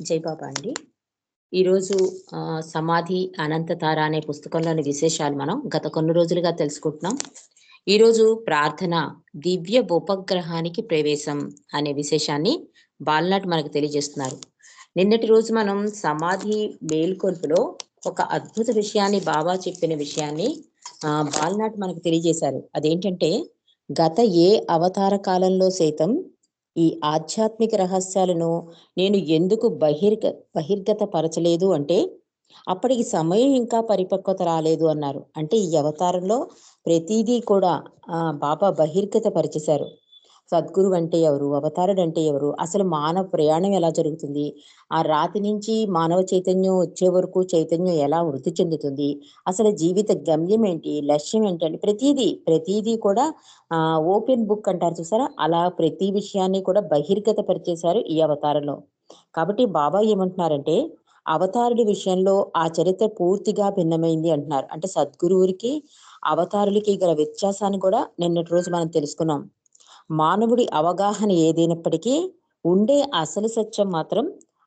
జై బాబా అండి. ఈరోజు సమాధి అనంతతార అనే పుస్తకంలోని విశేషాలు మనం గత కొన్ని రోజులుగా తెలుసుకుంటున్నాం. ఈరోజు ప్రార్థన దివ్య ఉపగ్రహానికి ప్రవేశం అనే విశేషాన్ని బాలనాట్ మనకు తెలియజేస్తున్నారు. నిన్నటి రోజు మనం సమాధి మేల్కొల్పులో ఒక అద్భుత విషయాన్ని బాబా చెప్పిన విషయాన్ని బాలనాట్ మనకు తెలియజేశారు. అదేంటంటే గత ఏ అవతార కాలంలో సైతం ఈ ఆధ్యాత్మిక రహస్యాలను నేను ఎందుకు బహిర్గత పరచలేదు అంటే అప్పటికి సమయం ఇంకా పరిపక్వత రాలేదు అన్నారు. అంటే ఈ అవతారంలో ప్రతిదీ కూడా బాబా బహిర్గత పరిచేశారు. సద్గురు అంటే ఎవరు, అవతారుడు అంటే ఎవరు, అసలు మానవ ప్రయాణం ఎలా జరుగుతుంది, ఆ రాతి నుంచి మానవ చైతన్యం వచ్చే వరకు చైతన్యం ఎలా వృద్ధి చెందుతుంది, అసలు జీవిత గమ్యం ఏంటి, లక్ష్యం ఏంటంటే ప్రతిదీ కూడా ఓపెన్ బుక్ అంటారు చూసారా, అలా ప్రతి విషయాన్ని కూడా బహిర్గత పరిచేశారు ఈ అవతారంలో. కాబట్టి బాబా ఏమంటున్నారంటే అవతారుడి విషయంలో ఆ చరిత్ర పూర్తిగా భిన్నమైంది అంటున్నారు. అంటే సద్గురువురికి అవతారులకి గల వ్యత్యాసాన్ని కూడా నిన్నటి రోజు మనం తెలుసుకున్నాం. మానవుడి అవగాహన ఏదైనప్పటికీ ఉండే అసలు సత్యం మాత్రం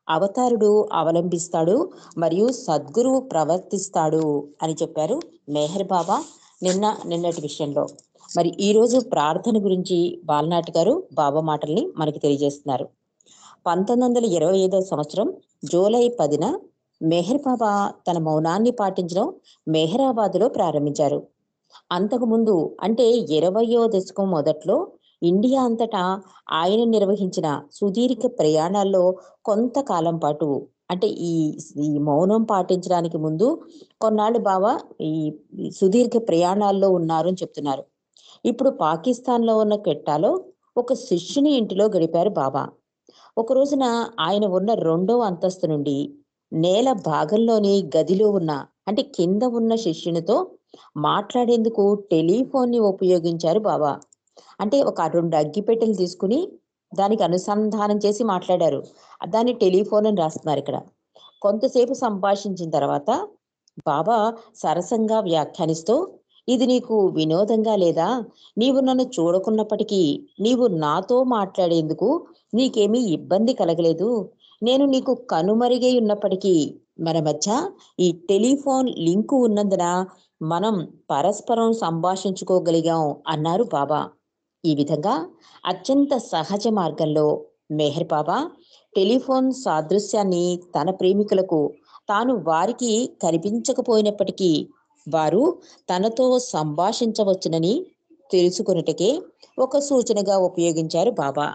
అవతారుడు అవలంబిస్తాడు మరియు సద్గురువు ప్రవర్తిస్తాడు అని చెప్పారు మెహర్ బాబా నిన్నటి విషయంలో. మరి ఈరోజు ప్రార్థన గురించి బాలనాటి గారు బాబా మాటల్ని మనకి తెలియజేస్తున్నారు. 1925 సంవత్సరం జూలై 10న మెహర్ బాబా తన మౌనాన్ని పాటించడం మెహరాబాద్లో ప్రారంభించారు. అంతకుముందు అంటే 20వ దశకం మొదట్లో ఇండియా అంతటా ఆయన నిర్వహించిన సుదీర్ఘ ప్రయాణాల్లో కొంతకాలం పాటు అంటే ఈ మౌనం పాటించడానికి ముందు కొన్నాళ్ళు బాబా ఈ సుదీర్ఘ ప్రయాణాల్లో ఉన్నారు అని చెప్తున్నారు. ఇప్పుడు పాకిస్తాన్లో ఉన్న కెట్టాలో ఒక శిష్యుని ఇంటిలో గడిపారు బాబా. ఒక రోజున ఆయన ఉన్న 2వ అంతస్తు నుండి నేల భాగంలోని గదిలో ఉన్న అంటే కింద ఉన్న శిష్యునితో మాట్లాడేందుకు టెలిఫోన్ని ఉపయోగించారు బాబా. అంటే ఒక 2 అగ్గిపెట్టెలు తీసుకుని దానికి అనుసంధానం చేసి మాట్లాడారు. దాన్ని టెలిఫోన్ అని రాస్తున్నారు ఇక్కడ. కొంతసేపు సంభాషించిన తర్వాత బాబా సరసంగా వ్యాఖ్యానిస్తూ, ఇది నీకు వినోదంగా లేదా? నీవు నన్ను చూడకున్నప్పటికీ నీవు నాతో మాట్లాడేందుకు నీకేమీ ఇబ్బంది కలగలేదు. నేను నీకు కనుమరుగై ఉన్నప్పటికీ మన మధ్య ఈ టెలిఫోన్ లింకు ఉన్నందున మనం పరస్పరం సంభాషించుకోగలిగాం అన్నారు బాబా. ఈ విధంగా అత్యంత సహజ మార్గంలో మెహర్ బాబా టెలిఫోన్ సాదృశ్యాన్ని తన ప్రేమికులకు తాను వారికి కనిపించకపోయినప్పటికీ వారు తనతో సంభాషించవచ్చునని తెలుసుకొనుటకే ఒక సూచనగా ఉపయోగించారు బాబా.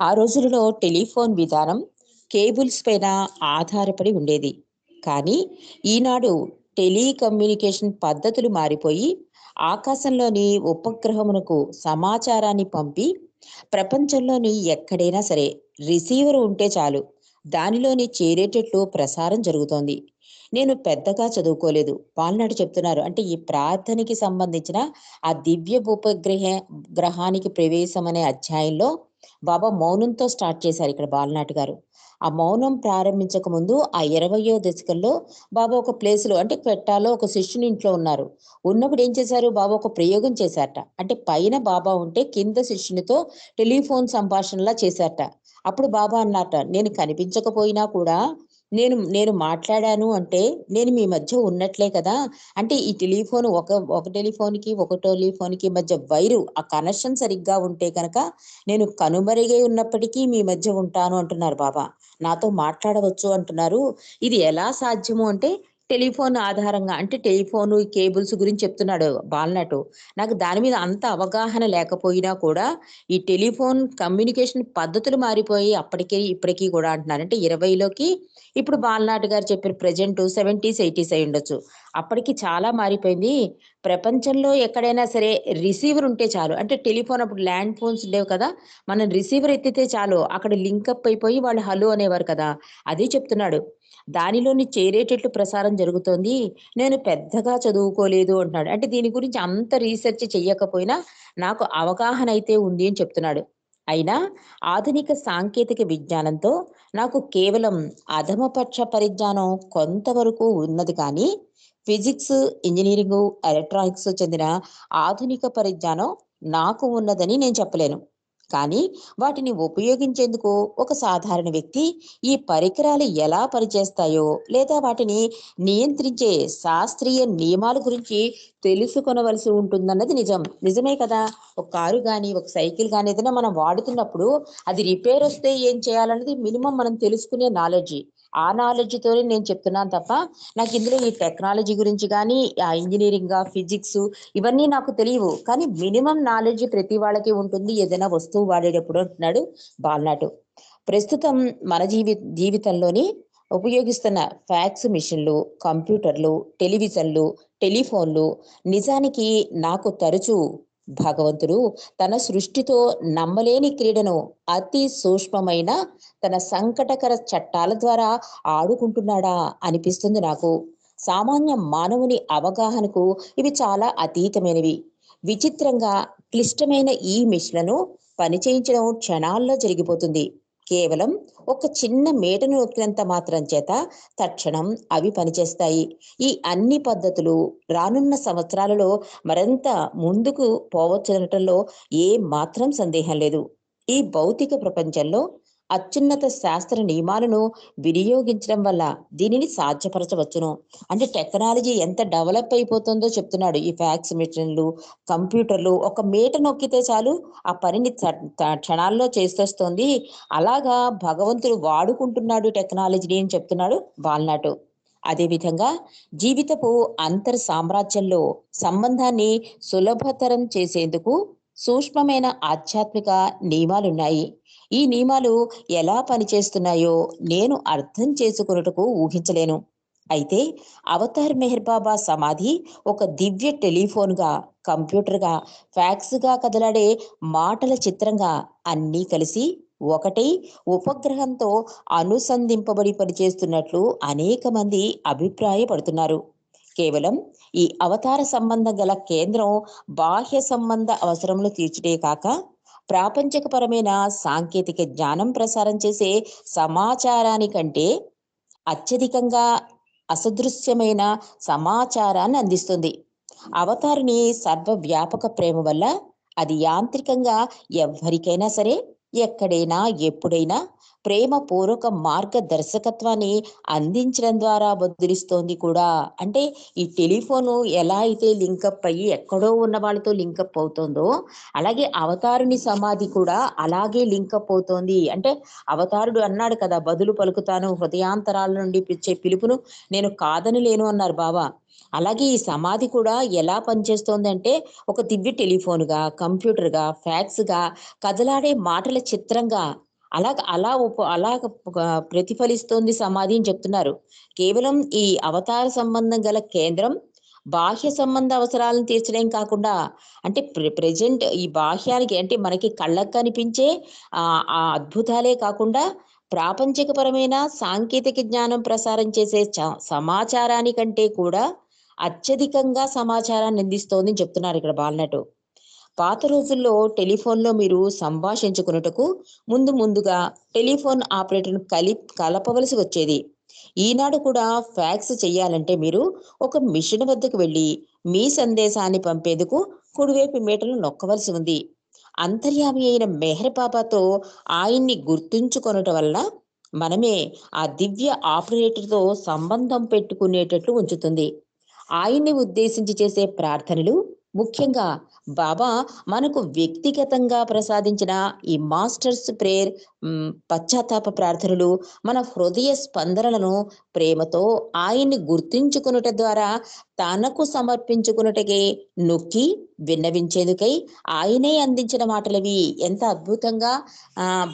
ఆ రోజులలో టెలిఫోన్ విధానం కేబుల్స్ పైన ఆధారపడి ఉండేది. కానీ ఈనాడు టెలికమ్యూనికేషన్ పద్ధతులు మారిపోయి ఆకాశంలోని ఉపగ్రహమునకు సమాచారాన్ని పంపి ప్రపంచంలోని ఎక్కడైనా సరే రిసీవర్ ఉంటే చాలు దానిలోని చేరేటట్లు ప్రసారం జరుగుతోంది. నేను పెద్దగా చదువుకోలేదు వాళ్ళనాడు చెప్తున్నారు. అంటే ఈ ప్రార్థనకి సంబంధించిన ఆ దివ్య గ్రహానికి ప్రవేశం అనే అధ్యాయంలో బాబా మౌనంతో స్టార్ట్ చేశారు ఇక్కడ బాలనాటి గారు. ఆ మౌనం ప్రారంభించక ముందు ఆ 20వ దశకంలో బాబా ఒక ప్లేస్లో అంటే పెట్టాలో ఒక శిష్యుని ఇంట్లో ఉన్నారు. ఉన్నప్పుడు ఏం చేశారు, బాబా ఒక ప్రయోగం చేశారట. అంటే పైన బాబా ఉంటే కింద శిష్యునితో టెలిఫోన్ సంభాషణలా చేశారట. అప్పుడు బాబా అన్నారట, నేను కనిపించకపోయినా కూడా నేను నేను మాట్లాడాను అంటే నేను మీ మధ్య ఉన్నట్లే కదా. అంటే ఈ టెలిఫోన్ ఒక టెలిఫోన్కి మధ్య వైరు ఆ కనెక్షన్ సరిగ్గా ఉంటే కనుక నేను కనుమరుగై ఉన్నప్పటికీ మీ మధ్య ఉంటాను అంటున్నారు బాబా. నాతో మాట్లాడవచ్చు అంటున్నారు. ఇది ఎలా సాధ్యము అంటే టెలిఫోన్ ఆధారంగా అంటే టెలిఫోను కేబుల్స్ గురించి చెప్తున్నాడు బాలనటు. నాకు దాని మీద అంత అవగాహన లేకపోయినా కూడా ఈ టెలిఫోన్ కమ్యూనికేషన్ పద్ధతులు మారిపోయి అప్పటికి ఇప్పటికీ కూడా అంటున్నారు. అంటే 20లోకి ఇప్పుడు బాలనాటి గారు చెప్పిన ప్రజెంట్ 70s 80s అయి ఉండొచ్చు. అప్పటికి చాలా మారిపోయింది. ప్రపంచంలో ఎక్కడైనా సరే రిసీవర్ ఉంటే చాలు. అంటే టెలిఫోన్ అప్పుడు ల్యాండ్ ఫోన్స్ ఉండేవి కదా. మనం రిసీవర్ ఎత్తితే చాలు అక్కడ లింకప్ అయిపోయి వాళ్ళు హలో అనేవారు కదా. అదే చెప్తున్నాడు. దానిలోని చేరేటట్లు ప్రసారం జరుగుతోంది. నేను పెద్దగా చదువుకోలేదు అంటున్నాడు. అంటే దీని గురించి అంత రీసెర్చ్ చెయ్యకపోయినా నాకు అవగాహన అయితే ఉంది అని చెప్తున్నాడు. అయినా ఆధునిక సాంకేతిక విజ్ఞానంతో నాకు కేవలం అధమపక్ష పరిజ్ఞానం కొంతవరకు ఉన్నది. కానీ ఫిజిక్స్, ఇంజనీరింగు, ఎలక్ట్రానిక్స్ చెందిన ఆధునిక పరిజ్ఞానం నాకు ఉన్నదని నేను చెప్పలేను. కానీ వాటిని ఉపయోగించేందుకు ఒక సాధారణ వ్యక్తి ఈ పరికరాలు ఎలా పనిచేస్తాయో లేదా వాటిని నియంత్రించే శాస్త్రీయ నియమాల గురించి తెలుసుకొనవలసి ఉంటుందన్నది నిజం. నిజమే కదా! ఒక కారు గాని, ఒక సైకిల్ గాని ఏదైనా మనం వాడుతున్నప్పుడు అది రిపేర్ వస్తే ఏం చేయాలన్నది మినిమమ్ మనం తెలుసుకునే నాలెడ్జి. ఆ నాలెడ్జ్‌తోనే నేను చెప్తున్నాను తప్ప, నాకు ఇందులో ఈ టెక్నాలజీ గురించి గాని, ఆ ఇంజినీరింగా, ఫిజిక్సు ఇవన్నీ నాకు తెలియవు. కానీ మినిమమ్ నాలెడ్జ్ ప్రతి వాళ్ళకి ఉంటుంది. ఏదైనా వస్తువు వాడేటప్పుడు అంటున్నాడు బాల్నాటు. ప్రస్తుతం మన జీవితంలోని ఉపయోగిస్తున్న ఫ్యాక్స్ మిషన్లు, కంప్యూటర్లు, టెలివిజన్లు, టెలిఫోన్లు నిజానికి నాకు తరచూ భగవంతుడు తన సృష్టితో నమ్మలేని క్రీడను అతి సూక్ష్మమైన తన సంకటకర చట్టాల ద్వారా ఆడుకుంటున్నాడా అనిపిస్తుంది నాకు. సామాన్య మానవుని అవగాహనకు ఇవి చాలా అతీతమైనవి. విచిత్రంగా క్లిష్టమైన ఈ మిషన్లను పనిచేయించడం క్షణాల్లో జరిగిపోతుంది. కేవలం ఒక చిన్న మేటను నొక్కినంత మాత్రం చేత తక్షణం అవి పనిచేస్తాయి. ఈ అన్ని పద్ధతులు రానున్న సంవత్సరాలలో మరింత ముందుకు పోవచ్చనటంలో ఏ మాత్రం సందేహం లేదు. ఈ భౌతిక ప్రపంచంలో అత్యున్నత శాస్త్ర నియమాలను వినియోగించడం వల్ల దీనిని సాధ్యపరచవచ్చును. అంటే టెక్నాలజీ ఎంత డెవలప్ అయిపోతుందో చెప్తున్నాడు. ఈ ఫ్యాక్స్ మిషన్లు, కంప్యూటర్లు ఒక మీట నొక్కితే చాలు ఆ పనిని క్షణాల్లో చేసేస్తోంది. అలాగా భగవంతుడు వాడుకుంటున్నాడు టెక్నాలజీని అని చెప్తున్నాడు బాల్నాటు. అదేవిధంగా జీవితపు అంతర్ సామ్రాజ్యంలో సంబంధాన్ని సులభతరం చేసేందుకు సూక్ష్మమైన ఆధ్యాత్మిక నియమాలున్నాయి. ఈ నియమాలు ఎలా పనిచేస్తున్నాయో నేను అర్థం చేసుకొనుటకు ఊహించలేను. అయితే అవతార్ మెహర్ బాబా సమాధి ఒక దివ్య టెలిఫోన్‌గా, కంప్యూటర్‌గా, ఫ్యాక్స్‌గా కదలాడే మాటల చిత్రంగా అన్నీ కలిసి ఒకటై ఉపగ్రహంతో అనుసంధింపబడి పనిచేస్తున్నట్లు అనేక మంది అభిప్రాయపడుతున్నారు. కేవలం ఈ అవతార సంబంధం గల కేంద్రం బాహ్య సంబంధ అవసరములు తీర్చుటే కాక ప్రాపంచికపరమైన సాంకేతిక జ్ఞానం ప్రసారం చేసే సమాచారానికంటే అత్యధికంగా అసదృశ్యమైన సమాచారాన్ని అందిస్తుంది. అవతారిని సర్వవ్యాపక ప్రేమ వల్ల అది యాంత్రికంగా ఎవ్వరికైనా సరే ఎక్కడైనా ఎప్పుడైనా ప్రేమపూర్వక మార్గదర్శకత్వాన్ని అందించడం ద్వారా బదులిస్తోంది కూడా. అంటే ఈ టెలిఫోను ఎలా అయితే లింకప్ అయ్యి ఎక్కడో ఉన్న వాళ్ళతో లింకప్ అవుతోందో, అలాగే అవతారుని సమాధి కూడా అలాగే లింకప్ అవుతోంది. అంటే అవతారుడు అన్నాడు కదా! బదులు పలుకుతాను హృదయాంతరాల నుండి పిచ్చే పిలుపును నేను కాదనలేను అన్నారు బాబా. అలాగే ఈ సమాధి కూడా ఎలా పనిచేస్తోందంటే ఒక దివ్య టెలిఫోన్‌గా, కంప్యూటర్‌గా, ఫ్యాక్స్‌గా, కదలాడే మాటల చిత్రంగా అలాగ ప్రతిఫలిస్తోంది సమాధి అని చెప్తున్నారు. కేవలం ఈ అవతార సంబంధం గల కేంద్రం బాహ్య సంబంధ అవసరాలను తీర్చడం కాకుండా అంటే ప్రెజెంట్ ఈ బాహ్యానికి అంటే మనకి కళ్ళకు కనిపించే ఆ అద్భుతాలే కాకుండా ప్రాపంచికపరమైన సాంకేతిక జ్ఞానం ప్రసారం చేసే సమాచారానికంటే కూడా అత్యధికంగా సమాచారాన్ని అందిస్తోంది అని చెప్తున్నారు ఇక్కడ బాలనటు. పాత రోజుల్లో టెలిఫోన్‌లో మీరు సంభాషించుకొనుటకు ముందుగా టెలిఫోన్ ఆపరేటర్‌ను కలపవలసి వచ్చేది. ఈనాడు కూడా ఫ్యాక్స్ చేయాలంటే మీరు ఒక మిషన్ వద్దకు వెళ్లి మీ సందేశాన్ని పంపేందుకు కుడివైపు మీటను నొక్కవలసి ఉంది. అంతర్యామి అయిన మెహర్ బాబాతో ఆయన్ని గుర్తుంచుకొనుట వలన మనమే ఆ దివ్య ఆపరేటర్‌తో సంబంధం పెట్టుకునేటట్లు ఉంచుతుంది. ఆయన్ని ఉద్దేశించి చేసే ప్రార్థనలు ముఖ్యంగా బాబా మనకు వ్యక్తిగతంగా ప్రసాదించిన ఈ మాస్టర్స్ ప్రేయర్, పశ్చాత్తాప ప్రార్థనలు మన హృదయ స్పందనలను ప్రేమతో ఆయన్ని గుర్తుంచుకొనుట ద్వారా తనకు సమర్పించుకొనుటకే నొక్కి విన్నవించేందుకై ఆయనే అందించిన మాటలవి. ఎంత అద్భుతంగా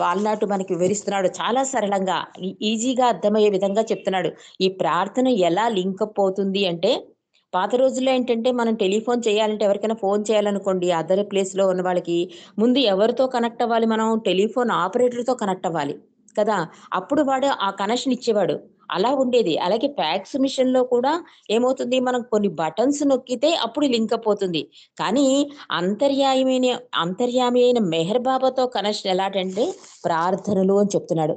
బాలనాటు మనకి వివరిస్తున్నాడు. చాలా సరళంగా ఈజీగా అర్థమయ్యే విధంగా చెప్తున్నాడు. ఈ ప్రార్థన ఎలా లింకప్ అవుతుంది అంటే పాత రోజుల్లో ఏంటంటే మనం టెలిఫోన్ చేయాలంటే ఎవరికైనా ఫోన్ చేయాలనుకోండి అదర్ ప్లేస్‌లో ఉన్న వాళ్ళకి ముందు ఎవరితో కనెక్ట్ అవ్వాలి మనం? టెలిఫోన్ ఆపరేటర్‌తో కనెక్ట్ అవ్వాలి కదా! అప్పుడు వాడు ఆ కనెక్షన్ ఇచ్చేవాడు. అలా ఉండేది. అలాగే ఫ్యాక్స్ మిషన్‌లో కూడా ఏమవుతుంది మనం కొన్ని బటన్స్ నొక్కితే అప్పుడు లింకప్ అవుతుంది. కానీ అంతర్యాయమైన అంతర్యామి అయిన మెహర్ బాబాతో కనెక్షన్ ఎలాటంటే ప్రార్థనలు అని చెప్తున్నాడు.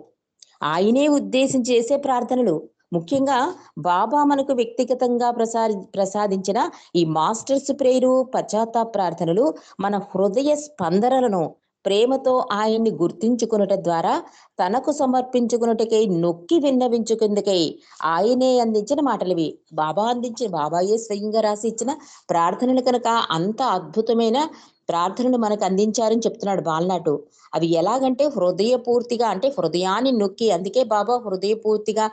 ఆయనే ఉద్దేశించి చేసే ప్రార్థనలు. ముఖ్యంగా బాబా మనకు వ్యక్తిగతంగా ప్రసాదించిన ఈ మాస్టర్స్ ప్రేయరు, పశ్చాత్తాప ప్రార్థనలు మన హృదయ స్పందనలను ప్రేమతో ఆయన్ని గుర్తించుకొనుట ద్వారా తనకు సమర్పించుకొనుటకై నొక్కి విన్నవించుకుందుకై ఆయనే అందించిన మాటలివి. బాబాయే స్వయంగా రాసి ఇచ్చిన ప్రార్థనలు కనుక అంత అద్భుతమైన ప్రార్థనలు మనకు అందించారని చెప్తున్నాడు బాలనాటు. అవి ఎలాగంటే హృదయపూర్తిగా, అంటే హృదయాన్ని నొక్కి, అందుకే బాబా హృదయపూర్తిగా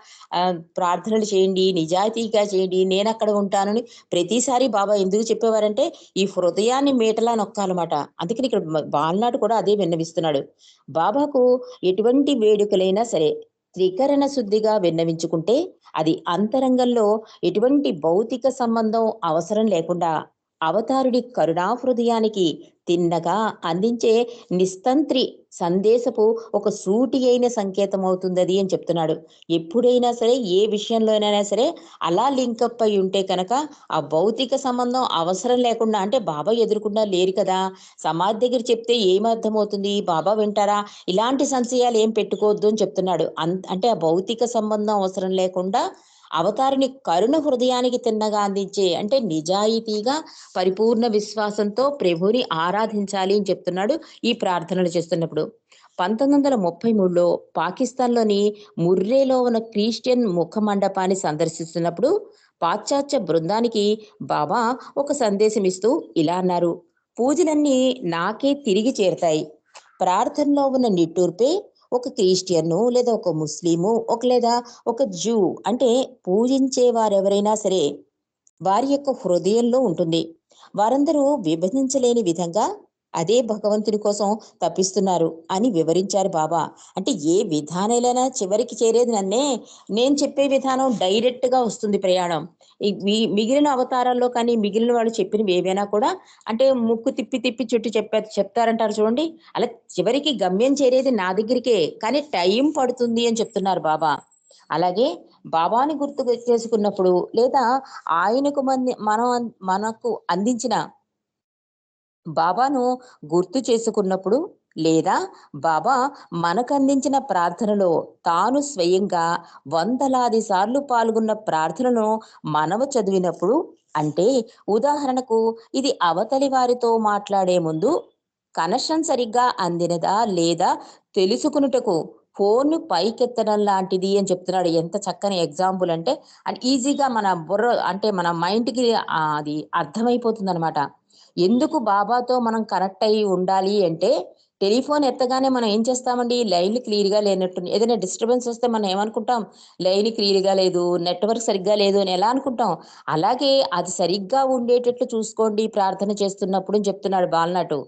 ప్రార్థనలు చేయండి, నిజాయితీగా చేయండి, నేనక్కడ ఉంటానని ప్రతిసారి బాబా ఎందుకు చెప్పేవారంటే ఈ హృదయాన్ని మీటలా నొక్కాలన్నమాట. అందుకని ఇక్కడ బాలనాడు కూడా అదే విన్నవిస్తున్నాడు. బాబాకు ఎటువంటి వేడుకలైనా సరే త్రికరణ శుద్ధిగా విన్నవించుకుంటే అది అంతరంగంలో ఎటువంటి భౌతిక సంబంధం అవసరం లేకుండా అవతారుడి కరుణా హృదయానికి తిన్నగా అందించే నిస్తంత్రి సందేశపు ఒక సూటి అయిన సంకేతం అవుతుంది అని చెప్తున్నాడు. ఎప్పుడైనా సరే, ఏ విషయంలోనైనా సరే అలా లింకప్ అయి ఉంటే కనుక ఆ భౌతిక సంబంధం అవసరం లేకుండా, అంటే బాబా ఎదురుకుండా లేరు కదా, సమాధి దగ్గర చెప్తే ఏమర్థమవుతుంది, బాబా వింటారా, ఇలాంటి సంశయాలు ఏం పెట్టుకోవద్దు అని చెప్తున్నాడు. అంటే ఆ భౌతిక సంబంధం అవసరం లేకుండా అవతారిని కరుణ హృదయానికి తిన్నగా అందించే, అంటే నిజాయితీగా పరిపూర్ణ విశ్వాసంతో ప్రభుని ఆరాధించాలి అని చెప్తున్నాడు ఈ ప్రార్థనలు చేస్తున్నప్పుడు. 1933లో పాకిస్తాన్లోని ముర్రేలో ఉన్న క్రిస్టియన్ ముఖ మండపాన్ని సందర్శిస్తున్నప్పుడు పాశ్చాత్య బృందానికి బాబా ఒక సందేశం ఇస్తూ ఇలా అన్నారు: పూజలన్నీ నాకే తిరిగి చేరతాయి. ప్రార్థనలో ఉన్న నిట్టూర్పే ఒక క్రిస్టియన్ను, లేదా ఒక ముస్లిము, లేదా ఒక జూ, అంటే పూజించే వారెవరైనా సరే వారి యొక్క హృదయంలో ఉంటుంది. వారందరూ విభజించలేని విధంగా అదే భగవంతుని కోసం తప్పిస్తున్నారు అని వివరించారు బాబా. అంటే ఏ విధానాలైనా చివరికి చేరేది నన్నే. నేను చెప్పే విధానం డైరెక్ట్ గా వస్తుంది ప్రయాణం. మిగిలిన అవతారాల్లో కానీ మిగిలిన వాళ్ళు చెప్పినవి ఏవైనా కూడా అంటే ముక్కు తిప్పి తిప్పి చుట్టూ చెప్తారంటారు చూడండి, అలా చివరికి గమ్యం చేరేది నా దగ్గరికే, కానీ టైం పడుతుంది అని చెప్తున్నారు బాబా. అలాగే బాబాని గుర్తు చేసుకున్నప్పుడు, లేదా ఆయనకు మనకు అందించిన బాబాను గుర్తు చేసుకున్నప్పుడు, లేదా బాబా మనకు అందించిన ప్రార్థనలో తాను స్వయంగా వందలాది సార్లు పాల్గొన్న ప్రార్థనను మనము చదివినప్పుడు, అంటే ఉదాహరణకు ఇది అవతలి వారితో మాట్లాడే ముందు కనెక్షన్ సరిగ్గా అందినదా లేదా తెలుసుకున్నటకు ఫోన్ పైకెత్తడం లాంటిది అని చెప్తున్నాడు. ఎంత చక్కని ఎగ్జాంపుల్ అంటే, అండ్ ఈజీగా మన బుర్ర, అంటే మన మైండ్కి అది అర్థమైపోతుంది అనమాట. ఎందుకు బాబాతో మనం కనెక్ట్ అయ్యి ఉండాలి అంటే, టెలిఫోన్ ఎత్తగానే మనం ఏం చేస్తామండి, లైన్లు క్లియర్గా లేనట్టు, ఏదైనా డిస్టర్బెన్స్ వస్తే మనం ఏమనుకుంటాం, లైన్ క్లియర్గా లేదు, నెట్వర్క్ సరిగ్గా లేదు అని ఎలా అనుకుంటాం. అలాగే అది సరిగ్గా ఉండేటట్లు చూసుకోండి ప్రార్థన చేస్తున్నప్పుడు అని చెప్తున్నాడు బాలనాటు.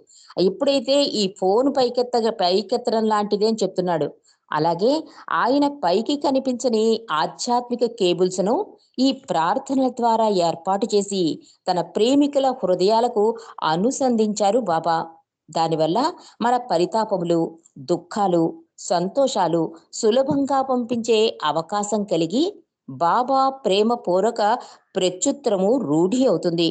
ఎప్పుడైతే ఈ ఫోన్ పైకెత్తడం లాంటిది అని చెప్తున్నాడు. అలాగే ఆయన పైకి కనిపించని ఆధ్యాత్మిక కేబుల్స్ను ఈ ప్రార్థనల ద్వారా ఏర్పాటు చేసి తన ప్రేమికుల హృదయాలకు అనుసంధించారు బాబా. దానివల్ల మన పరితాపములు, దుఃఖాలు, సంతోషాలు సులభంగా పంపించే అవకాశం కలిగి బాబా ప్రేమ పూర్వక ప్రత్యుత్తరము రూఢి అవుతుంది.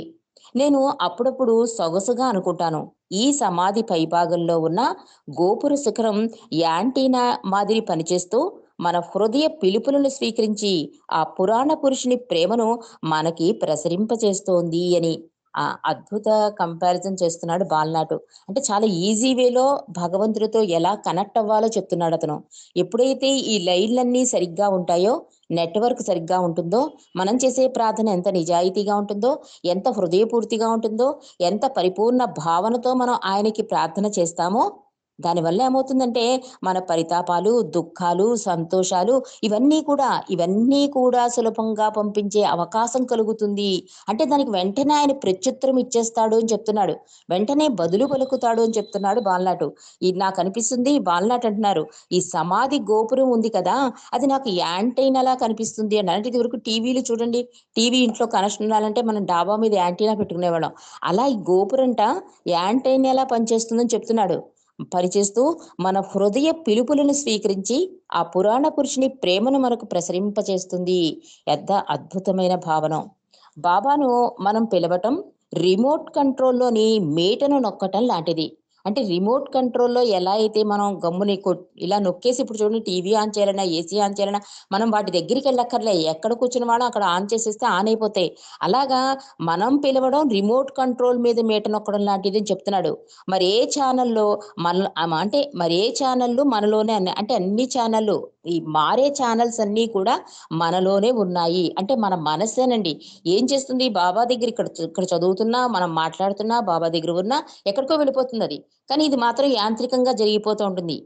నేను అప్పుడప్పుడు సొగసుగా అనుకుంటాను, ఈ సమాధి పైభాగంలో ఉన్న గోపుర శిఖరం యాంటీనా మాదిరి పనిచేస్తూ మన హృదయ పిలుపులను స్వీకరించి ఆ పురాణ పురుషుని ప్రేమను మనకి ప్రసరింపచేస్తోంది అని అద్భుత కంపారిజన్ చేస్తున్నాడు బాలనాటు. అంటే చాలా ఈజీ వేలో భగవంతుడితో ఎలా కనెక్ట్ అవ్వాలో చెప్తున్నాడు అతను. ఎప్పుడైతే ఈ లైన్లన్నీ సరిగ్గా ఉంటాయో, నెట్వర్క్ సరిగ్గా ఉంటుందో, మనం చేసే ప్రార్థన ఎంత నిజాయితీగా ఉంటుందో, ఎంత హృదయపూర్తిగా ఉంటుందో, ఎంత పరిపూర్ణ భావనతో మనం ఆయనకి ప్రార్థన చేస్తామో, దానివల్ల ఏమవుతుందంటే మన పరితాపాలు, దుఃఖాలు, సంతోషాలు ఇవన్నీ కూడా సులభంగా పంపించే అవకాశం కలుగుతుంది. అంటే దానికి వెంటనే ఆయన ప్రత్యుత్తరం ఇచ్చేస్తాడు అని చెప్తున్నాడు. వెంటనే బదులు పలుకుతాడు అని చెప్తున్నాడు బాలనాటు. ఇది నాకు అనిపిస్తుంది, బాలనాటు అంటున్నారు, ఈ సమాధి గోపురం ఉంది కదా, అది నాకు యాంటీనాలా కనిపిస్తుంది అని. అంటే ఇది వరకు టీవీలు చూడండి, టీవీ ఇంట్లో కనెక్షన్ ఉండాలంటే మనం డాబా మీద యాంటీనా పెట్టుకునేవాళ్ళం. అలా ఈ గోపురంట యాంటీనాలా పనిచేస్తుందని చెప్తున్నాడు. పనిచేస్తూ మన హృదయ పిలుపులను స్వీకరించి ఆ పురాణ పురుషుని ప్రేమను మనకు ప్రసరింపచేస్తుంది. ఎంత అద్భుతమైన భావన. బాబాను మనం పిలవటం రిమోట్ కంట్రోల్లోని మేటను నొక్కటం లాంటిది. అంటే రిమోట్ కంట్రోల్‌లో ఎలా అయితే మనం గమ్ముని ఇలా నొక్కేసి ఇప్పుడు చూడండి టీవీ ఆన్ చేయాలన్నా, ఏసీ ఆన్ చేయాలన్నా మనం వాటి దగ్గరికెళ్ళక్కర్లే. ఎక్కడ కూర్చున్న వాళ్ళం అక్కడ ఆన్ చేసేస్తే ఆన్ అయిపోతాయి. అలాగా మనం పిలవడం రిమోట్ కంట్రోల్ మీద మీట నొక్కడం లాంటిది అని చెప్తున్నాడు. మరి ఏ ఛానల్‌లో అంటే మరి ఏ ఛానల్లు మనలోనే అంటే అన్ని ఛానల్లు ఈ మారే ఛానల్స్ అన్నీ కూడా మనలోనే ఉన్నాయి. అంటే మన మనస్సేనండి. ఏం చేస్తుంది బాబా దగ్గర ఇక్కడ చదువుతున్నా, మనం మాట్లాడుతున్నా, బాబా దగ్గర ఉన్నా ఎక్కడికో వెళ్ళిపోతుందది. కానీ ఇది మాత్రం యాంత్రికంగా జరిగిపోతూ ఉంటుంది.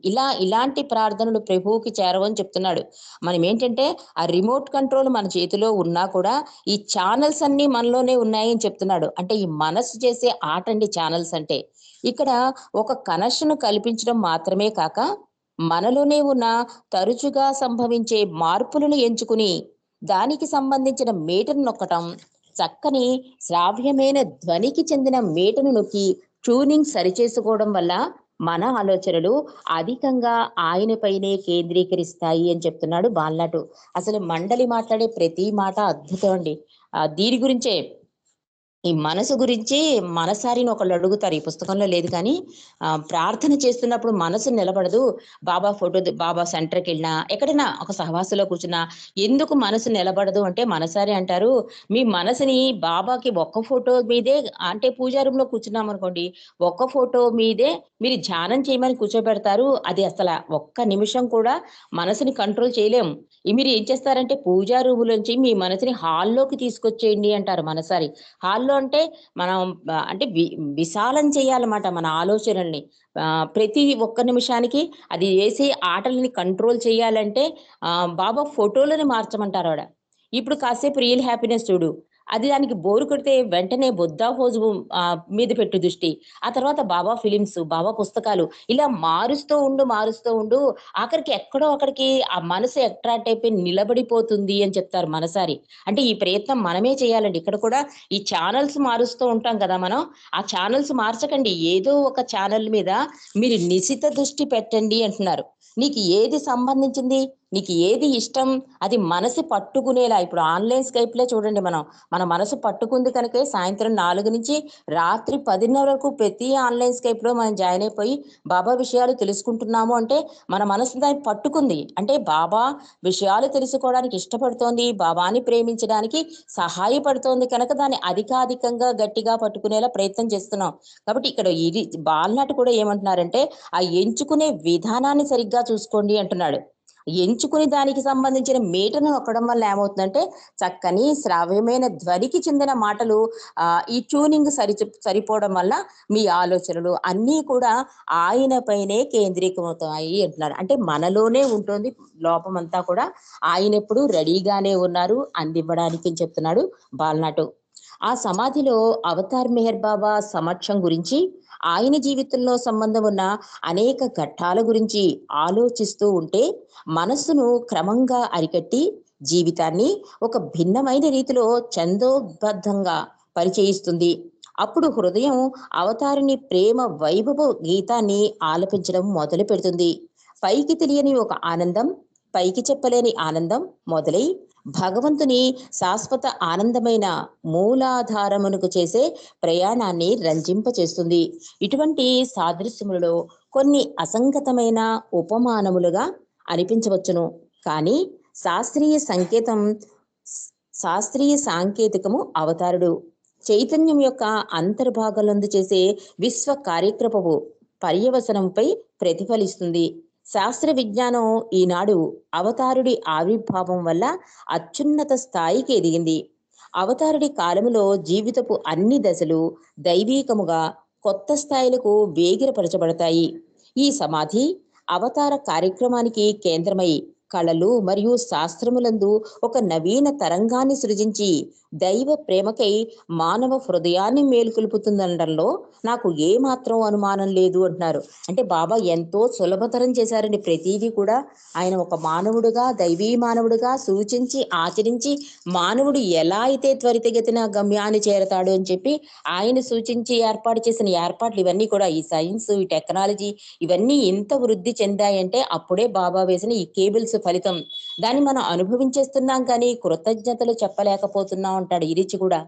ఇలాంటి ప్రార్థనలు ప్రభువుకి చేరవని చెప్తున్నాడు. మనమేంటంటే ఆ రిమోట్ కంట్రోల్ మన చేతిలో ఉన్నా కూడా ఈ ఛానెల్స్ అన్నీ మనలోనే ఉన్నాయని చెప్తున్నాడు. అంటే ఈ మనస్సు చేసే ఆటండి ఛానెల్స్ అంటే. ఇక్కడ ఒక కనెక్షన్ కల్పించడం మాత్రమే కాక మనలోనే ఉన్న తరచుగా సంభవించే మార్పులను ఎంచుకుని దానికి సంబంధించిన మీటను నొక్కటం, చక్కని శ్రావ్యమైన ధ్వనికి చెందిన మీటను నొక్కి ట్యూనింగ్ సరిచేసుకోవడం వల్ల మన ఆలోచనలు అధికంగా ఆయనపైనే కేంద్రీకరిస్తాయి అని చెప్తున్నాడు బాల్నాటు. అసలు మండలి మాట్లాడే ప్రతి మాట అద్భుతం అండి. దీని గురించే ఈ మనసు గురించి మనసారిని ఒకళ్ళు అడుగుతారు. ఈ పుస్తకంలో లేదు కానీ ప్రార్థన చేస్తున్నప్పుడు మనసు నిలబడదు. బాబా సెంటర్‌కెళ్ళినా, ఎక్కడైనా ఒక సహవాసంలో కూర్చున్నా ఎందుకు మనసు నిలబడదు అంటే మనసారి అంటారు, మీ మనసుని బాబాకి ఒక్క ఫోటో మీదే అంటే పూజా రూమ్‌లో కూర్చున్నామనుకోండి, ఒక్క ఫోటో మీదే మీరు ధ్యానం చేయమని కూర్చోబెడతారు. అది అసల ఒక్క నిమిషం కూడా మనసుని కంట్రోల్ చేయలేము. మీరు ఏం చేస్తారంటే పూజా రూములోంచి మీ మనసుని హాల్‌లోకి తీసుకొచ్చేయండి అంటారు మనసారి. హాల్‌లో అంటే మనం అంటే విశాలం చేయాలన్నమాట మన ఆలోచనల్ని. ప్రతి ఒక్క నిమిషానికి అది వేసే ఆటలని కంట్రోల్ చేయాలంటే బాబా ఫోటోలని మార్చమంటారావిడ. ఇప్పుడు కాసేపు రియల్ హ్యాపీనెస్ చూడు. అది దానికి బోర్ కొడితే వెంటనే బొద్దా హోజు మీద పెట్టు దృష్టి. ఆ తర్వాత బాబా ఫిలిమ్స్, బాబా పుస్తకాలు ఇలా మారుస్తూ ఉండు ఆఖరికి ఎక్కడో అక్కడికి ఆ మనసు అట్రాక్ట్ అయిపోయి నిలబడిపోతుంది అని చెప్తారు మనసారి. అంటే ఈ ప్రయత్నం మనమే చేయాలండి. ఇక్కడ కూడా ఈ ఛానెల్స్ మారుస్తూ ఉంటాం కదా మనం. ఆ ఛానెల్స్ మార్చకండి. ఏదో ఒక ఛానెల్ మీద మీరు నిశిత దృష్టి పెట్టండి అంటున్నారు. నీకు ఏది సంబంధించింది? నీకు ఏది ఇష్టం? అది మనసు పట్టుకునేలా ఇప్పుడు ఆన్‌లైన్ స్కైప్‌లే చూడండి మనం. మన మనసు పట్టుకుంది కనుకే సాయంత్రం 4 నుంచి రాత్రి 10:30 వరకు ప్రతి ఆన్‌లైన్ స్కైప్‌లో మనం జాయిన్ అయిపోయి బాబా విషయాలు తెలుసుకుంటున్నాము అంటే మన మనసు దాన్ని పట్టుకుంది. అంటే బాబా విషయాలు తెలుసుకోవడానికి ఇష్టపడుతోంది. బాబాని ప్రేమించడానికి సహాయపడుతోంది కనుక దాన్ని అధికాధికంగా గట్టిగా పట్టుకునేలా ప్రయత్నం చేస్తున్నాం. కాబట్టి ఇక్కడ ఇది బాలనాటి కూడా ఏమంటున్నారంటే, ఆ ఎంచుకునే విధానాన్ని సరిగ్గా చూసుకోండి అంటున్నాడు. ఎంచుకుని దానికి సంబంధించిన మీటను నొక్కడం వల్ల ఏమవుతుందంటే, చక్కని శ్రావ్యమైన ధ్వనికి చెందిన మాటలు ఈ ట్యూనింగ్ సరిపోవడం వల్ల మీ ఆలోచనలు అన్నీ కూడా ఆయన పైనే కేంద్రీకృతమవుతాయి అంటున్నారు. అంటే మనలోనే ఉంటుంది లోపమంతా కూడా. ఆయనెప్పుడు రెడీగానే ఉన్నారు అందివ్వడానికి అని చెప్తున్నాడు బాలనాటు. ఆ సమాధిలో అవతార్ మెహర్ బాబా సమక్షం గురించి, ఆయన జీవితంలో సంబంధం ఉన్న అనేక ఘట్టాల గురించి ఆలోచిస్తూ ఉంటే, మనస్సును క్రమంగా అరికట్టి, జీవితాన్ని ఒక భిన్నమైన రీతిలో ఛందోబద్ధంగా పరిచయిస్తుంది. అప్పుడు హృదయం అవతారిని ప్రేమ వైభవ గీతాన్ని ఆలపించడం మొదలుపెడుతుంది. పైకి తెలియని ఒక ఆనందం, పైకి చెప్పలేని ఆనందం మొదలై భగవంతుని శాశ్వత ఆనందమైన మూలాధారమునకు చేసే ప్రయాణాన్ని రంజింపచేస్తుంది. ఇటువంటి సాదృశ్యములలో కొన్ని అసంగతమైన ఉపమానములుగా అనిపించవచ్చును. కానీ శాస్త్రీయ సంకేతం శాస్త్రీయ సాంకేతికము అవతారుడు చైతన్యం యొక్క అంతర్భాగంలందు చేసే విశ్వ కార్యక్రమపు పర్యవసనంపై ప్రతిఫలిస్తుంది. శాస్త్ర విజ్ఞానం ఈనాడు అవతారుడి ఆవిర్భావం వల్ల అత్యున్నత స్థాయికి ఎదిగింది. అవతారుడి కాలములో జీవితపు అన్ని దశలు దైవీకముగా కొత్త స్థాయిలకు వేగిరపరచబడతాయి. ఈ సమాధి అవతార కార్యక్రమానికి కేంద్రమై కళలు మరియు శాస్త్రములందు ఒక నవీన తరంగాన్ని సృజించి దైవ ప్రేమకై మానవ హృదయాన్ని మేలుకొల్పుతుందనడంలో నాకు ఏమాత్రం అనుమానం లేదు అంటున్నారు. అంటే బాబా ఎంతో సులభతరం చేశారండి ప్రతీదీ కూడా. ఆయన ఒక మానవుడుగా, దైవీ మానవుడుగా సూచించి, ఆచరించి మానవుడు ఎలా అయితే త్వరితగతిన గమ్యాన్ని చేరతాడు అని చెప్పి ఆయన సూచించి ఏర్పాటు చేసిన ఏర్పాట్లు ఇవన్నీ కూడా ఈ సైన్స్, ఈ టెక్నాలజీ ఇవన్నీ ఎంత వృద్ధి చెందాయంటే అప్పుడే బాబా వేసిన ఈ కేబుల్స్ ఫలితం. దాన్ని మనం అనుభవించేస్తున్నాం కానీ కృతజ్ఞతలు చెప్పలేకపోతున్నాం అంటాడు ఈ రిచి కూడా.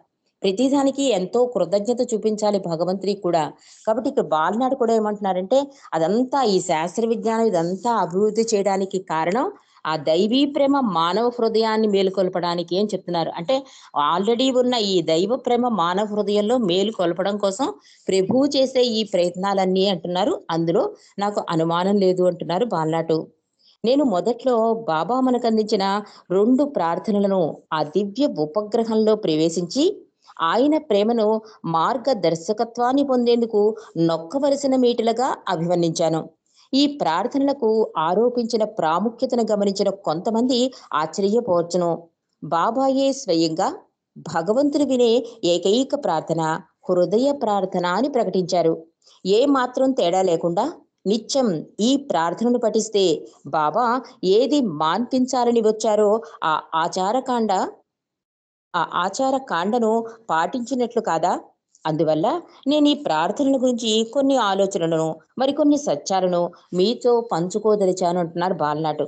ప్రతిదానికి ఎంతో కృతజ్ఞత చూపించాలి భగవంతుడికి కూడా. కాబట్టి ఇక్కడ బాలనాడు కూడా ఏమంటున్నారంటే, అదంతా ఈ శాస్త్ర విజ్ఞానం ఇదంతా అభివృద్ధి చేయడానికి కారణం ఆ దైవీ ప్రేమ మానవ హృదయాన్ని మేలుకొల్పడానికి అని చెప్తున్నారు. అంటే ఆల్రెడీ ఉన్న ఈ దైవ ప్రేమ మానవ హృదయంలో మేలుకొల్పడం కోసం ప్రభువు చేసే ఈ ప్రయత్నాలన్నీ అంటున్నారు. అందులో నాకు అనుమానం లేదు అంటున్నారు బాలనాటు. నేను మొదట్లో బాబా మనకందించిన 2 ప్రార్థనలను ఆ దివ్య ఉపగ్రహంలో ప్రవేశించి, ఆయన ప్రేమను మార్గదర్శకత్వాన్ని పొందేందుకు నొక్కవలసిన మీటలుగా అభివర్ణించాను. ఈ ప్రార్థనలకు ఆరోపించిన ప్రాముఖ్యతను గమనించిన కొంతమంది ఆశ్చర్యపోవచ్చును. బాబాయే స్వయంగా భగవంతుడు వినే ఏకైక ప్రార్థన హృదయ ప్రార్థన అని ప్రకటించారు. ఏ మాత్రం తేడా లేకుండా నిత్యం ఈ ప్రార్థనను పఠిస్తే బాబా ఏది మాన్పించాలని వచ్చారో ఆ ఆచారకాండ ఆచార కాండను పాటించినట్లు కాదా? అందువల్ల నేను ఈ ప్రార్థనల గురించి కొన్ని ఆలోచనలను, మరికొన్ని సత్యాలను మీతో పంచుకోదలిచాను అంటున్నారు బాలనాటు.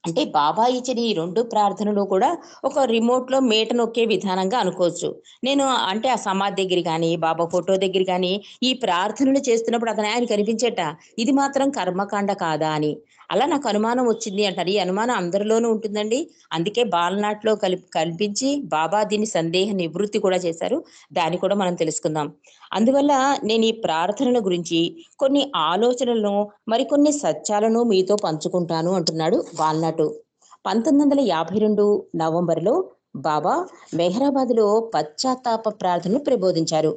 అంటే బాబా ఇచ్చిన ఈ 2 ప్రార్థనలు కూడా ఒక రిమోట్‌లో మీట నొక్కే విధానంగా అనుకోవచ్చు. నేను అంటే ఆ సమాధి దగ్గర గాని, బాబా ఫోటో దగ్గర గాని, ఈ ప్రార్థనలు చేస్తున్నప్పుడు ఆయనకి కనిపించేట, ఇది మాత్రం కర్మకాండ కాదా అని. అలా నాకు అనుమానం వచ్చింది అంటారు. ఈ అనుమానం అందరిలోనూ ఉంటుందండి. అందుకే బాలనాట్లో కల్పించి బాబా దీన్ని సందేహ నివృత్తి కూడా చేశారు. దాన్ని కూడా మనం తెలుసుకుందాం. అందువల్ల నేను ఈ ప్రార్థనల గురించి కొన్ని ఆలోచనలను, మరికొన్ని సత్యాలను మీతో పంచుకుంటాను అంటున్నాడు బాలనాటు. 1952 నవంబర్‌లో బాబా మెహ్రాబాద్‌లో పశ్చాత్తాప ప్రార్థనను ప్రబోధించారు.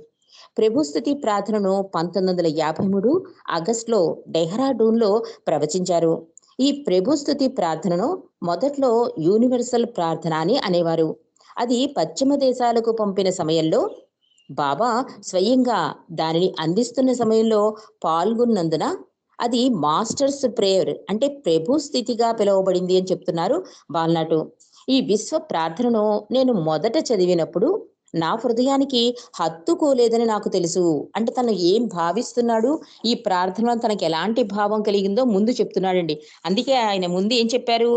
ప్రభుస్తుతి ప్రార్థనను 1953 ఆగస్టులో డెహ్రాడూన్‌లో ప్రవచించారు. ఈ ప్రభుస్తుతి ప్రార్థనను మొదట్లో యూనివర్సల్ ప్రార్థన అని అనేవారు. అది పశ్చిమ దేశాలకు పంపిన సమయంలో బాబా స్వయంగా దానిని అందిస్తున్న సమయంలో పాల్గొన్నందున అది మాస్టర్స్ ప్రేయర్ అంటే ప్రభు స్థితిగా పిలువబడింది అని చెప్తున్నారు బాలనాటు. ఈ విశ్వ ప్రార్థనను నేను మొదట చదివినప్పుడు నా హృదయానికి హత్తుకోలేదని నాకు తెలుసు. అంటే తను ఏం భావిస్తున్నాడు, ఈ ప్రార్థన తనకి ఎలాంటి భావం కలిగిందో ముందు చెప్తున్నాడండి. అందుకే ఆయన ముందు ఏం చెప్పారు,